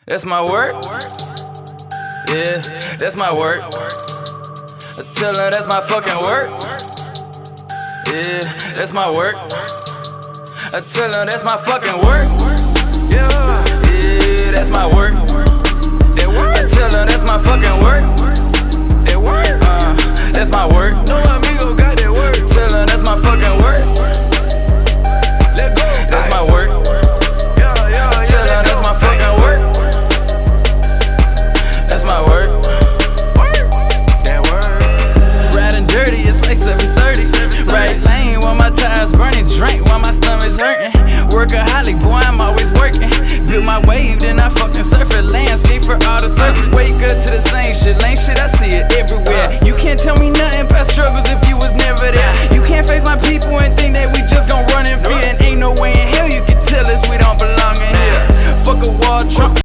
That's my work. Yeah, that's my work. I tell her that's my fucking work. Yeah, that's my work. I tell her that's my fucking work. Yeah, that's my work. I tell her that's my fucking work. That's my work. No amigo got that work. Tell her that's my fucking work. Let go. That's my work. Tell her that's my fucking work. That's my work. That work. Riding dirty, it's like 7:30. Right lane while my tires burning. Drink while my stomach's hurting. Workaholic, boy, I'm always working. Build my wave, then I fucking surf it. Landscape for all the surfing. Wake up to the